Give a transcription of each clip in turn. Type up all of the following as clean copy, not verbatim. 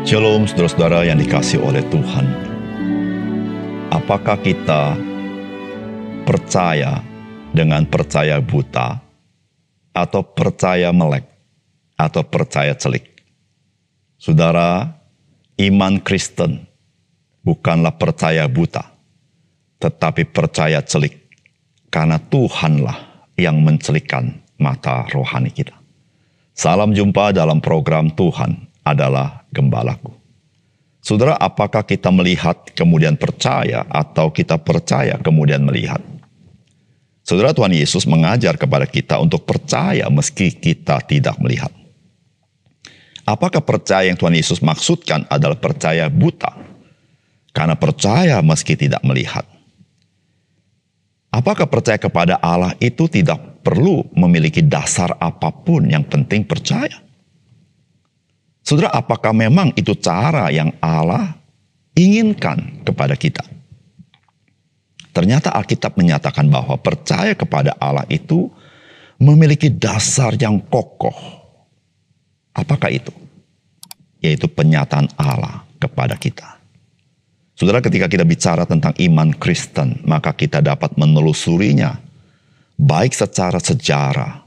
Shalom saudara-saudara yang dikasihi oleh Tuhan. Apakah kita percaya dengan percaya buta, atau percaya melek, atau percaya celik? Saudara, iman Kristen bukanlah percaya buta, tetapi percaya celik, karena Tuhanlah yang mencelikkan mata rohani kita. Salam jumpa dalam program Tuhan adalah Gembalaku. Saudara, apakah kita melihat kemudian percaya atau kita percaya kemudian melihat? Saudara, Tuhan Yesus mengajar kepada kita untuk percaya meski kita tidak melihat. Apakah percaya yang Tuhan Yesus maksudkan adalah percaya buta? Karena percaya meski tidak melihat. Apakah percaya kepada Allah itu tidak perlu memiliki dasar apapun, yang penting percaya? Saudara, apakah memang itu cara yang Allah inginkan kepada kita? Ternyata Alkitab menyatakan bahwa percaya kepada Allah itu memiliki dasar yang kokoh. Apakah itu? Yaitu penyataan Allah kepada kita. Saudara, ketika kita bicara tentang iman Kristen, maka kita dapat menelusurinya baik secara sejarah,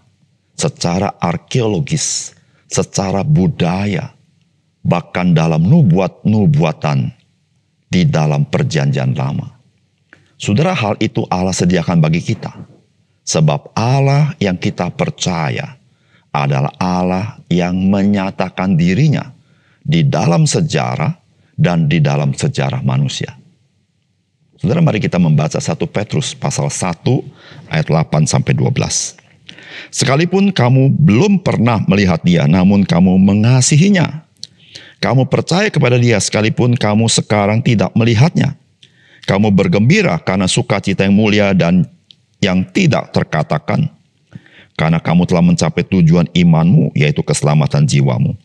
secara arkeologis, secara budaya, bahkan dalam nubuatan di dalam perjanjian lama. Saudara, hal itu Allah sediakan bagi kita. Sebab Allah yang kita percaya adalah Allah yang menyatakan dirinya di dalam sejarah dan di dalam sejarah manusia. Saudara, mari kita membaca 1 Petrus pasal 1 ayat 8-12. Sekalipun kamu belum pernah melihat dia, namun kamu mengasihinya. Kamu percaya kepada dia sekalipun kamu sekarang tidak melihatnya. Kamu bergembira karena sukacita yang mulia dan yang tidak terkatakan. Karena kamu telah mencapai tujuan imanmu, yaitu keselamatan jiwamu.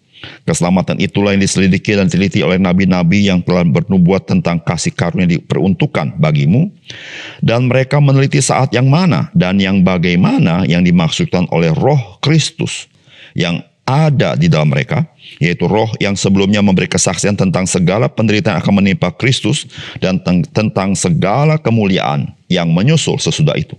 Keselamatan itulah yang diselidiki dan diteliti oleh nabi-nabi yang telah bernubuat tentang kasih karunia diperuntukkan bagimu. Dan mereka meneliti saat yang mana dan yang bagaimana yang dimaksudkan oleh Roh Kristus yang ada di dalam mereka, yaitu Roh yang sebelumnya memberi kesaksian tentang segala penderitaan yang akan menimpa Kristus dan tentang segala kemuliaan yang menyusul sesudah itu.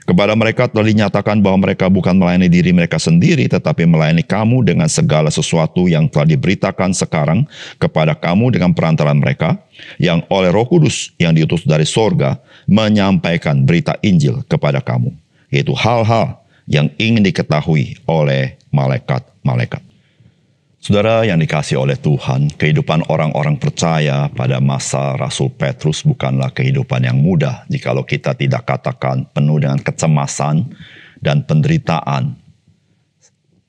Kepada mereka telah dinyatakan bahwa mereka bukan melayani diri mereka sendiri, tetapi melayani kamu dengan segala sesuatu yang telah diberitakan sekarang kepada kamu dengan perantaran mereka, yang oleh Roh Kudus yang diutus dari sorga menyampaikan berita Injil kepada kamu, yaitu hal-hal yang ingin diketahui oleh malaikat-malaikat. Saudara yang dikasihi oleh Tuhan, kehidupan orang-orang percaya pada masa Rasul Petrus bukanlah kehidupan yang mudah jikalau kita tidak katakan penuh dengan kecemasan dan penderitaan.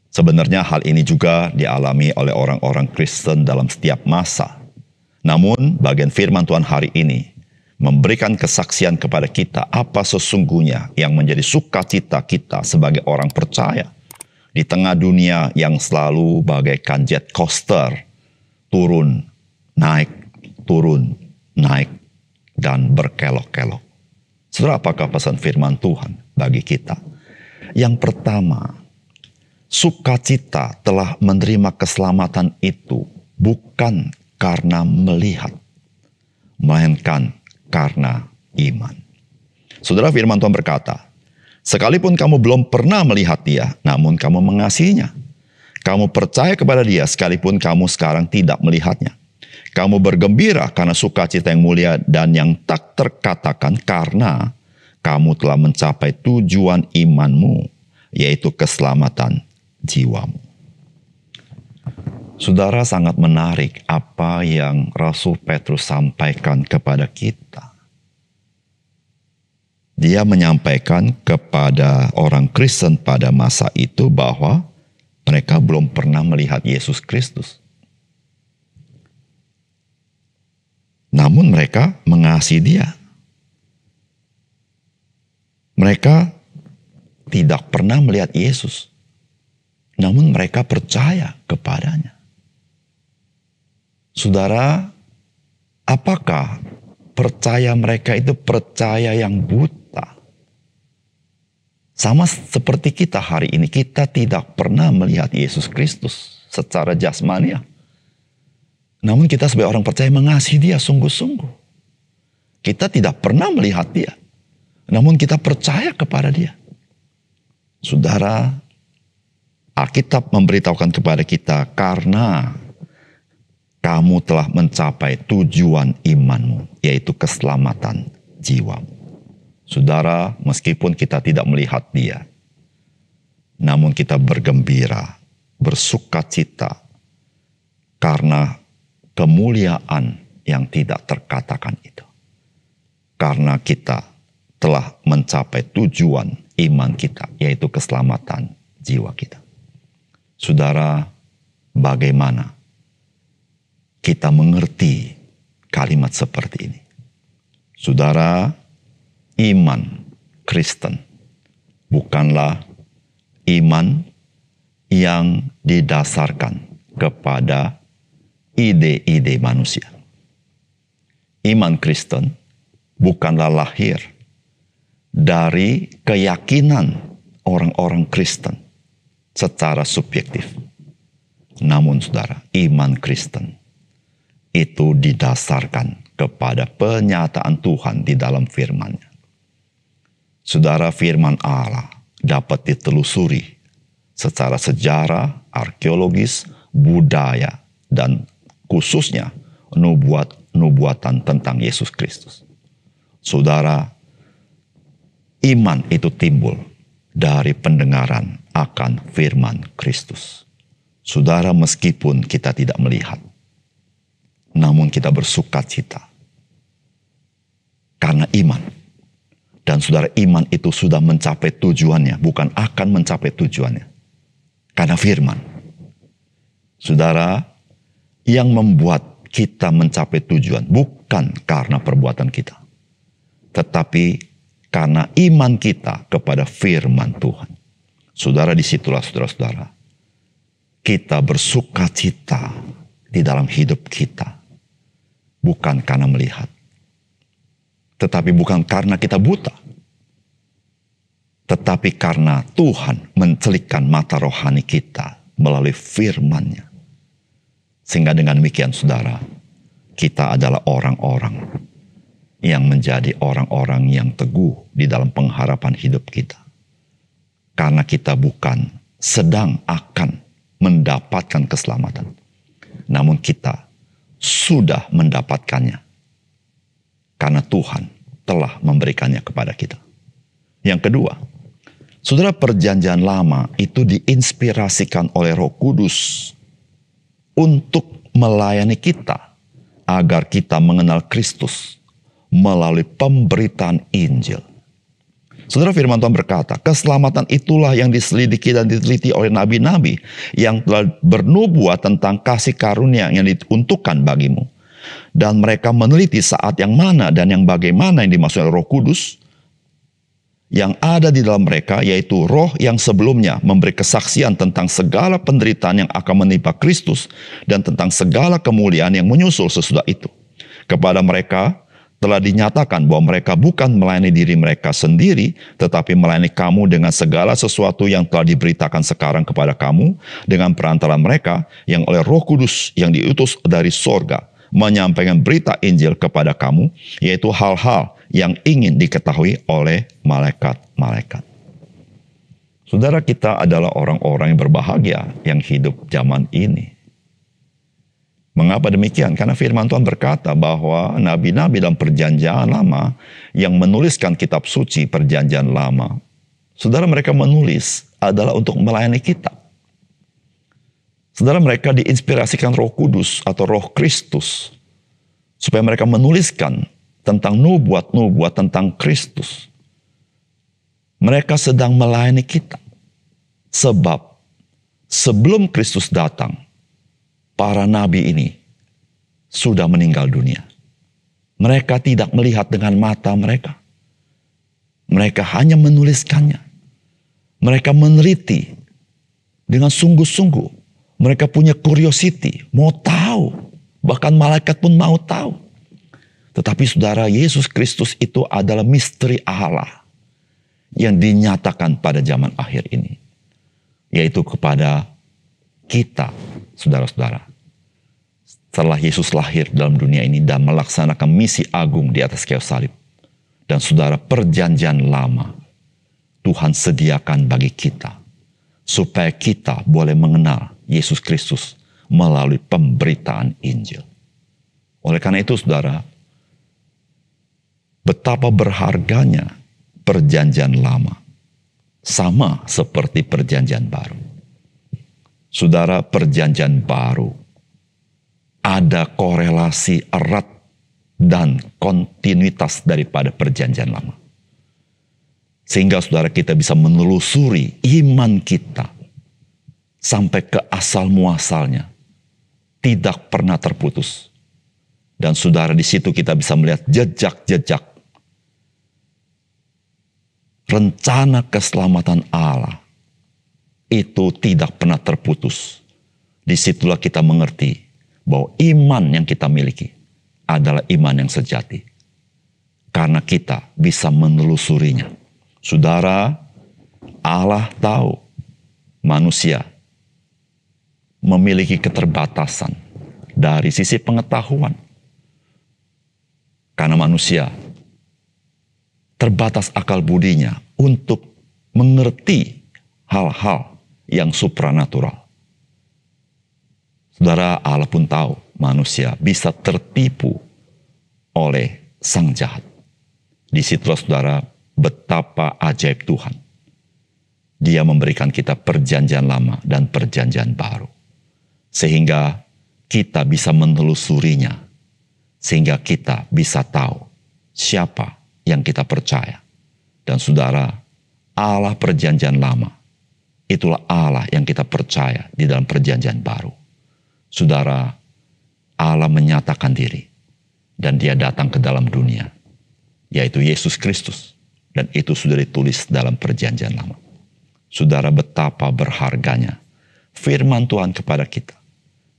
Sebenarnya hal ini juga dialami oleh orang-orang Kristen dalam setiap masa. Namun bagian firman Tuhan hari ini memberikan kesaksian kepada kita apa sesungguhnya yang menjadi sukacita kita sebagai orang percaya. Di tengah dunia yang selalu bagaikan jet coaster, turun, naik, dan berkelok-kelok. Saudara, apakah pesan firman Tuhan bagi kita? Yang pertama, sukacita telah menerima keselamatan itu bukan karena melihat, melainkan karena iman. Saudara, firman Tuhan berkata, sekalipun kamu belum pernah melihat dia, namun kamu mengasihinya. Kamu percaya kepada dia sekalipun kamu sekarang tidak melihatnya. Kamu bergembira karena sukacita yang mulia dan yang tak terkatakan karena kamu telah mencapai tujuan imanmu, yaitu keselamatan jiwamu. Saudara, sangat menarik apa yang Rasul Petrus sampaikan kepada kita. Dia menyampaikan kepada orang Kristen pada masa itu bahwa mereka belum pernah melihat Yesus Kristus. Namun mereka mengasihi dia. Mereka tidak pernah melihat Yesus. Namun mereka percaya kepadanya. Saudara, apakah percaya mereka itu percaya yang buta? Sama seperti kita hari ini, kita tidak pernah melihat Yesus Kristus secara jasmania. Namun kita sebagai orang percaya mengasihi dia sungguh-sungguh. Kita tidak pernah melihat dia. Namun kita percaya kepada dia. Saudara, Alkitab memberitahukan kepada kita karena kamu telah mencapai tujuan imanmu, yaitu keselamatan jiwamu. Saudara, meskipun kita tidak melihat dia, namun kita bergembira, bersukacita karena kemuliaan yang tidak terkatakan itu. Karena kita telah mencapai tujuan iman kita, yaitu keselamatan jiwa kita. Saudara, bagaimana kita mengerti kalimat seperti ini? Saudara, iman Kristen bukanlah iman yang didasarkan kepada ide-ide manusia. Iman Kristen bukanlah lahir dari keyakinan orang-orang Kristen secara subjektif. Namun saudara, iman Kristen itu didasarkan kepada penyataan Tuhan di dalam firman-Nya. Saudara, firman Allah dapat ditelusuri secara sejarah, arkeologis, budaya, dan khususnya nubuatan tentang Yesus Kristus. Saudara, iman itu timbul dari pendengaran akan firman Kristus. Saudara, meskipun kita tidak melihat, namun kita bersukacita karena iman. Dan saudara, iman itu sudah mencapai tujuannya, bukan akan mencapai tujuannya. Karena firman. Saudara, yang membuat kita mencapai tujuan bukan karena perbuatan kita, tetapi karena iman kita kepada firman Tuhan. Saudara, disitulah saudara-saudara, kita bersukacita di dalam hidup kita. Bukan karena melihat, tetapi bukan karena kita buta, tetapi karena Tuhan mencelikkan mata rohani kita melalui firman-Nya. Sehingga dengan demikian saudara, kita adalah orang-orang yang menjadi orang-orang yang teguh di dalam pengharapan hidup kita. Karena kita bukan sedang akan mendapatkan keselamatan, namun kita sudah mendapatkannya karena Tuhan telah memberikannya kepada kita. Yang kedua, saudara, perjanjian lama itu diinspirasikan oleh Roh Kudus untuk melayani kita agar kita mengenal Kristus melalui pemberitaan Injil. Saudara, firman Tuhan berkata, keselamatan itulah yang diselidiki dan diteliti oleh nabi-nabi yang telah bernubuat tentang kasih karunia yang diuntukkan bagimu. Dan mereka meneliti saat yang mana dan yang bagaimana yang dimaksud oleh Roh Kudus yang ada di dalam mereka, yaitu roh yang sebelumnya memberi kesaksian tentang segala penderitaan yang akan menimpa Kristus dan tentang segala kemuliaan yang menyusul sesudah itu. Kepada mereka telah dinyatakan bahwa mereka bukan melayani diri mereka sendiri, tetapi melayani kamu dengan segala sesuatu yang telah diberitakan sekarang kepada kamu, dengan perantara mereka yang oleh Roh Kudus yang diutus dari sorga, menyampaikan berita Injil kepada kamu, yaitu hal-hal yang ingin diketahui oleh malaikat-malaikat. Saudara, kita adalah orang-orang yang berbahagia yang hidup zaman ini. Mengapa demikian? Karena firman Tuhan berkata bahwa nabi-nabi dalam perjanjian lama yang menuliskan kitab suci perjanjian lama, saudara, mereka menulis adalah untuk melayani kita. Saudara, mereka diinspirasikan Roh Kudus atau Roh Kristus supaya mereka menuliskan tentang nubuat-nubuat tentang Kristus. Mereka sedang melayani kita. Sebab sebelum Kristus datang, para nabi ini sudah meninggal dunia. Mereka tidak melihat dengan mata mereka. Mereka hanya menuliskannya. Mereka meneliti dengan sungguh-sungguh. Mereka punya curiosity, mau tahu. Bahkan malaikat pun mau tahu. Tetapi saudara, Yesus Kristus itu adalah misteri Allah yang dinyatakan pada zaman akhir ini. Yaitu kepada kita, saudara-saudara. setelah Yesus lahir dalam dunia ini dan melaksanakan misi agung di atas kayu salib. Dan saudara, perjanjian lama Tuhan sediakan bagi kita supaya kita boleh mengenal Yesus Kristus melalui pemberitaan Injil. Oleh karena itu saudara, betapa berharganya perjanjian lama sama seperti perjanjian baru. Saudara, perjanjian baru ada korelasi erat dan kontinuitas daripada perjanjian lama. Sehingga saudara, kita bisa menelusuri iman kita sampai ke asal muasalnya, tidak pernah terputus. Dan saudara, di situ kita bisa melihat jejak-jejak rencana keselamatan Allah itu tidak pernah terputus. Disitulah kita mengerti bahwa iman yang kita miliki adalah iman yang sejati. Karena kita bisa menelusurinya. Saudara, Allah tahu manusia memiliki keterbatasan dari sisi pengetahuan. Karena manusia terbatas akal budinya untuk mengerti hal-hal yang supranatural. Saudara, Allah pun tahu manusia bisa tertipu oleh sang jahat. Disitulah saudara, betapa ajaib Tuhan. Dia memberikan kita perjanjian lama dan perjanjian baru. Sehingga kita bisa menelusurinya. Sehingga kita bisa tahu siapa yang kita percaya. Dan saudara, Allah perjanjian lama, itulah Allah yang kita percaya di dalam perjanjian baru. Saudara, Allah menyatakan diri. Dan dia datang ke dalam dunia, yaitu Yesus Kristus. Dan itu sudah ditulis dalam perjanjian lama. Saudara, betapa berharganya firman Tuhan kepada kita.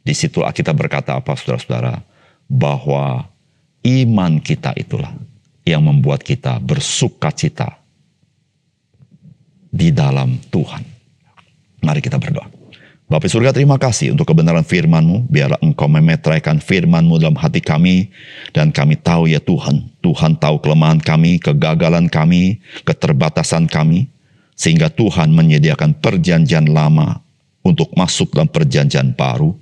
Di situlah kita berkata apa, saudara-saudara? Bahwa iman kita itulah yang membuat kita bersukacita di dalam Tuhan. Mari kita berdoa. Bapa surga, terima kasih untuk kebenaran firman-Mu. Biarlah Engkau memeteraikan firman-Mu dalam hati kami. Dan kami tahu ya Tuhan, Tuhan tahu kelemahan kami, kegagalan kami, keterbatasan kami. Sehingga Tuhan menyediakan perjanjian lama untuk masuk dalam perjanjian baru.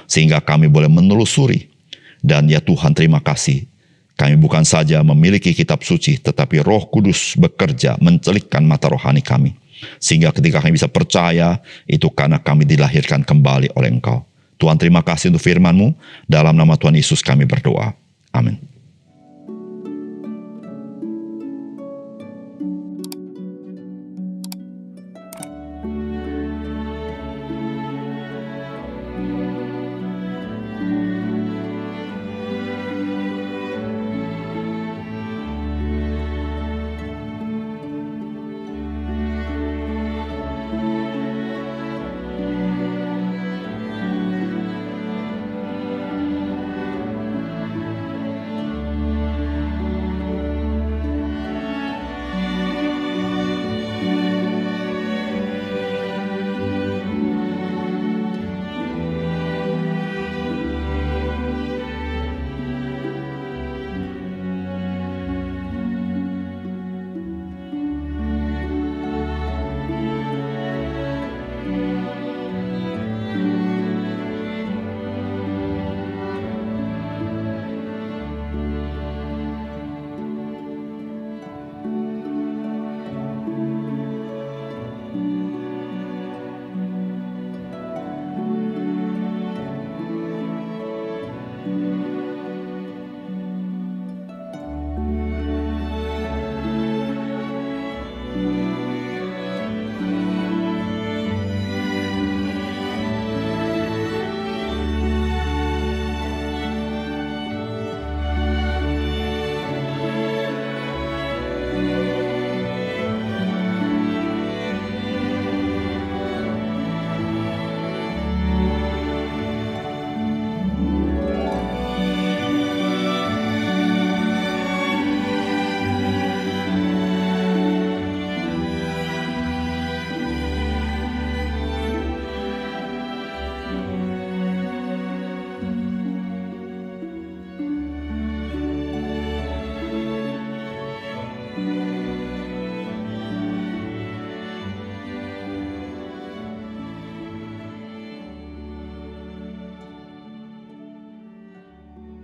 Sehingga kami boleh menelusuri. Dan ya Tuhan, terima kasih. Kami bukan saja memiliki kitab suci, tetapi Roh Kudus bekerja mencelikkan mata rohani kami. Sehingga ketika kami bisa percaya, itu karena kami dilahirkan kembali oleh Engkau. Tuhan, terima kasih untuk firman-Mu. Dalam nama Tuhan Yesus kami berdoa. Amin.